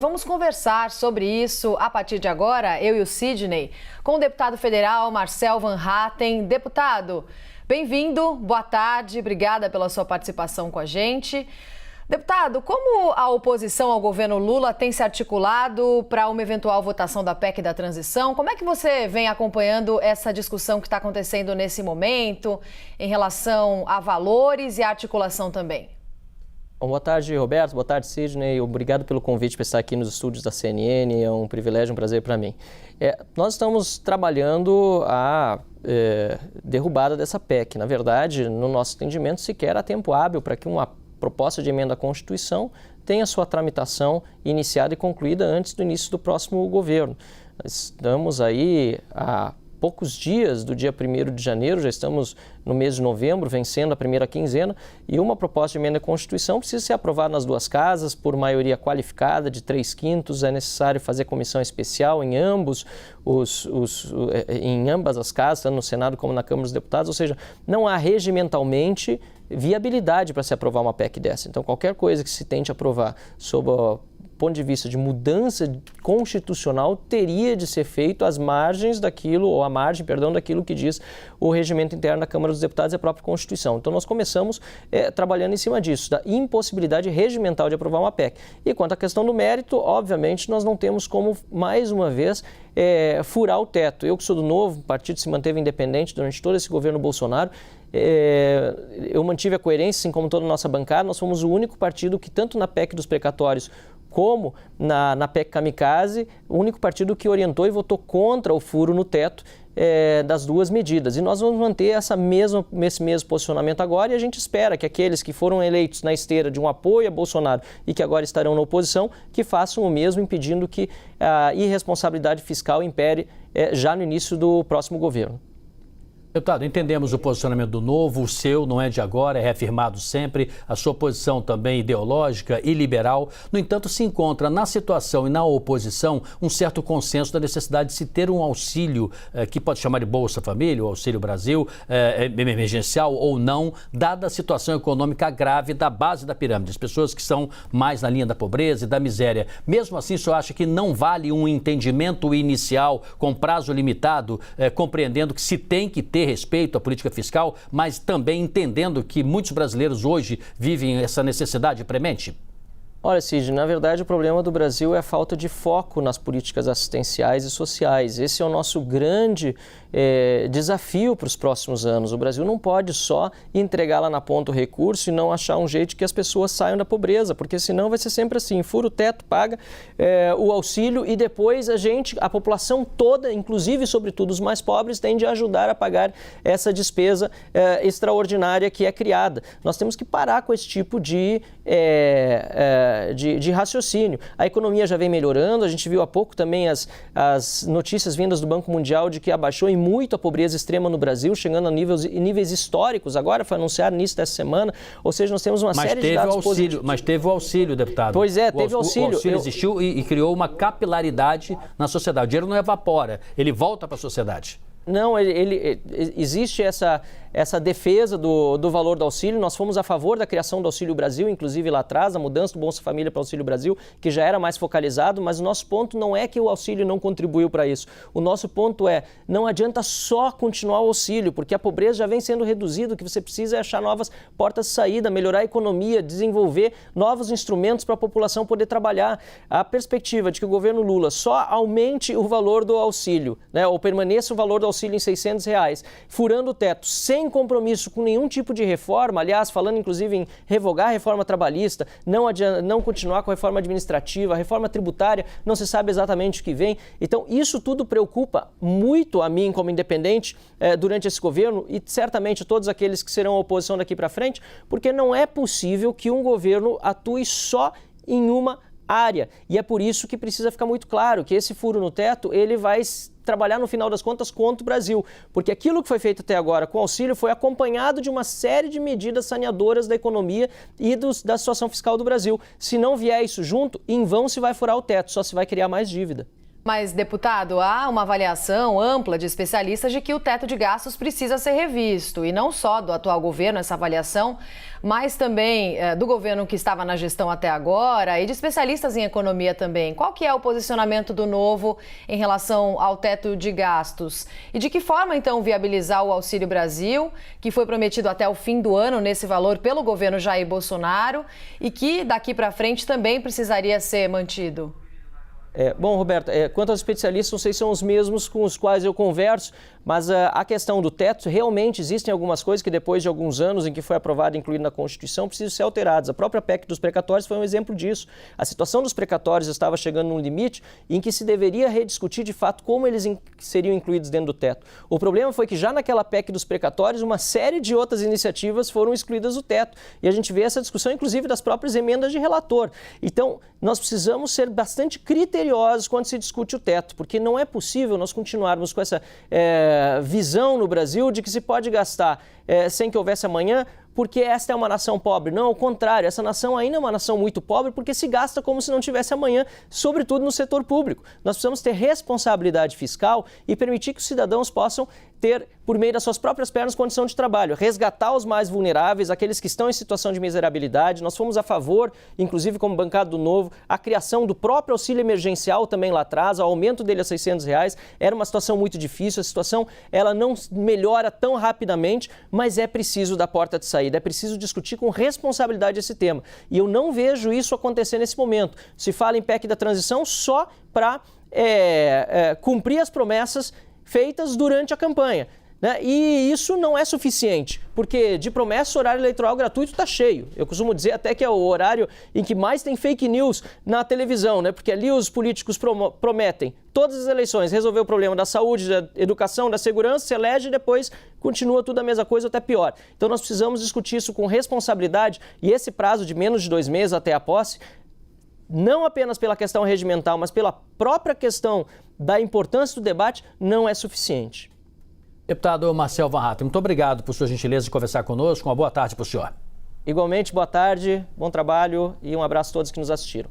Vamos conversar sobre isso a partir de agora, eu e o Sidney, com o deputado federal Marcel Van Hatten. Deputado, bem-vindo, boa tarde, obrigada pela sua participação com a gente. Deputado, como a oposição ao governo Lula tem se articulado para uma eventual votação da PEC da transição? Como é que você vem acompanhando essa discussão que está acontecendo nesse momento em relação a valores e a articulação também? Bom, boa tarde, Roberto. Boa tarde, Sidney. Obrigado pelo convite para estar aqui nos estúdios da CNN. É um privilégio, um prazer para mim. Nós estamos trabalhando a derrubada dessa PEC. Na verdade, no nosso entendimento, sequer há tempo hábil para que uma proposta de emenda à Constituição tenha sua tramitação iniciada e concluída antes do início do próximo governo. Nós estamos aí há poucos dias do dia 1º de janeiro, já estamos no mês de novembro, vencendo a primeira quinzena, e uma proposta de emenda à Constituição precisa ser aprovada nas duas casas por maioria qualificada de 3/5. É necessário fazer comissão especial em ambas as casas, tanto no Senado como na Câmara dos Deputados, ou seja, não há regimentalmente viabilidade para se aprovar uma PEC dessa. Então, qualquer coisa que se tente aprovar sob o ponto de vista de mudança constitucional teria de ser feito às margens daquilo, ou à margem, perdão, daquilo que diz o regimento interno da Câmara dos Deputados e a própria Constituição. Então nós começamos trabalhando em cima disso, da impossibilidade regimental de aprovar uma PEC. E quanto à questão do mérito, obviamente nós não temos como, mais uma vez, furar o teto. Eu que sou do Novo, o partido se manteve independente durante todo esse governo Bolsonaro, eu mantive a coerência, assim como toda a nossa bancada. Nós fomos o único partido que, tanto na PEC dos precatórios como na PEC Kamikaze, o único partido que orientou e votou contra o furo no teto das duas medidas. E nós vamos manter esse mesmo posicionamento agora, e a gente espera que aqueles que foram eleitos na esteira de um apoio a Bolsonaro e que agora estarão na oposição, que façam o mesmo, impedindo que a irresponsabilidade fiscal impere já no início do próximo governo. Deputado, entendemos o posicionamento do Novo, o seu não é de agora, é reafirmado sempre, a sua posição também ideológica e liberal. No entanto, se encontra na situação e na oposição um certo consenso da necessidade de se ter um auxílio que pode chamar de Bolsa Família, o Auxílio Brasil, emergencial ou não, dada a situação econômica grave da base da pirâmide, as pessoas que são mais na linha da pobreza e da miséria. Mesmo assim, o senhor acha que não vale um entendimento inicial com prazo limitado, compreendendo que se tem que ter respeito à política fiscal, mas também entendendo que muitos brasileiros hoje vivem essa necessidade premente? Olha, Cid, na verdade o problema do Brasil é a falta de foco nas políticas assistenciais e sociais. Esse é o nosso grande desafio para os próximos anos. O Brasil não pode só entregar lá na ponta o recurso e não achar um jeito que as pessoas saiam da pobreza, porque senão vai ser sempre assim, fura o teto, paga o auxílio e depois a população toda, inclusive sobretudo os mais pobres, tem de ajudar a pagar essa despesa extraordinária que é criada. Nós temos que parar com esse tipo de raciocínio. A economia já vem melhorando, a gente viu há pouco também as notícias vindas do Banco Mundial de que abaixou em muito a pobreza extrema no Brasil, chegando a níveis históricos, agora foi anunciado nisso dessa semana, ou seja, nós temos uma série de dados positivos. Mas teve o auxílio, deputado. Pois é, teve auxílio. O auxílio existiu e criou uma capilaridade na sociedade. O dinheiro não evapora, ele volta para a sociedade. Não, existe essa defesa do valor do auxílio. Nós fomos a favor da criação do Auxílio Brasil, inclusive lá atrás, a mudança do Bolsa Família para o Auxílio Brasil, que já era mais focalizado, mas o nosso ponto não é que o auxílio não contribuiu para isso. O nosso ponto é, não adianta só continuar o auxílio, porque a pobreza já vem sendo reduzida, o que você precisa é achar novas portas de saída, melhorar a economia, desenvolver novos instrumentos para a população poder trabalhar. A perspectiva de que o governo Lula só aumente o valor do auxílio, né, ou permaneça o valor do auxílio em R$600, furando o teto, sem compromisso com nenhum tipo de reforma, aliás, falando inclusive em revogar a reforma trabalhista, não continuar com a reforma administrativa, a reforma tributária, não se sabe exatamente o que vem. Então, isso tudo preocupa muito a mim como independente durante esse governo e certamente todos aqueles que serão a oposição daqui para frente, porque não é possível que um governo atue só em uma área. E é por isso que precisa ficar muito claro que esse furo no teto, ele vai trabalhar no final das contas contra o Brasil, porque aquilo que foi feito até agora com o auxílio foi acompanhado de uma série de medidas saneadoras da economia e da situação fiscal do Brasil. Se não vier isso junto, em vão se vai furar o teto, só se vai criar mais dívida. Mas, deputado, há uma avaliação ampla de especialistas de que o teto de gastos precisa ser revisto. E não só do atual governo, essa avaliação, mas também do governo que estava na gestão até agora e de especialistas em economia também. Qual que é o posicionamento do Novo em relação ao teto de gastos? E de que forma, então, viabilizar o Auxílio Brasil, que foi prometido até o fim do ano nesse valor pelo governo Jair Bolsonaro e que daqui para frente também precisaria ser mantido? Bom, Roberto, quanto aos especialistas, não sei se são os mesmos com os quais eu converso, mas a questão do teto, realmente existem algumas coisas que depois de alguns anos em que foi aprovado e incluído na Constituição precisam ser alteradas. A própria PEC dos precatórios foi um exemplo disso. A situação dos precatórios estava chegando num limite em que se deveria rediscutir de fato como eles seriam incluídos dentro do teto. O problema foi que já naquela PEC dos precatórios, uma série de outras iniciativas foram excluídas do teto. E a gente vê essa discussão, inclusive, das próprias emendas de relator. Então, nós precisamos ser bastante criteriosos quando se discute o teto, porque não é possível nós continuarmos com essa visão no Brasil de que se pode gastar sem que houvesse amanhã, porque esta é uma nação pobre. Não, ao contrário, essa nação ainda é uma nação muito pobre porque se gasta como se não tivesse amanhã, sobretudo no setor público. Nós precisamos ter responsabilidade fiscal e permitir que os cidadãos possam ter, por meio das suas próprias pernas, condição de trabalho, resgatar os mais vulneráveis, aqueles que estão em situação de miserabilidade. Nós fomos a favor, inclusive como bancada do Novo, a criação do próprio auxílio emergencial também lá atrás, o aumento dele a R$600. Era uma situação muito difícil, a situação ela não melhora tão rapidamente, mas é preciso dar porta de saída, é preciso discutir com responsabilidade esse tema. E eu não vejo isso acontecer nesse momento. Se fala em PEC da transição só para cumprir as promessas feitas durante a campanha, né? E isso não é suficiente, porque de promessa o horário eleitoral gratuito está cheio. Eu costumo dizer até que é o horário em que mais tem fake news na televisão, né? Porque ali os políticos prometem todas as eleições resolver o problema da saúde, da educação, da segurança, se elege e depois continua tudo a mesma coisa, até pior. Então nós precisamos discutir isso com responsabilidade e esse prazo de menos de 2 meses até a posse, não apenas pela questão regimental, mas pela própria questão da importância do debate, não é suficiente. Deputado Marcel Van Hatten, muito obrigado por sua gentileza de conversar conosco. Uma boa tarde para o senhor. Igualmente, boa tarde, bom trabalho e um abraço a todos que nos assistiram.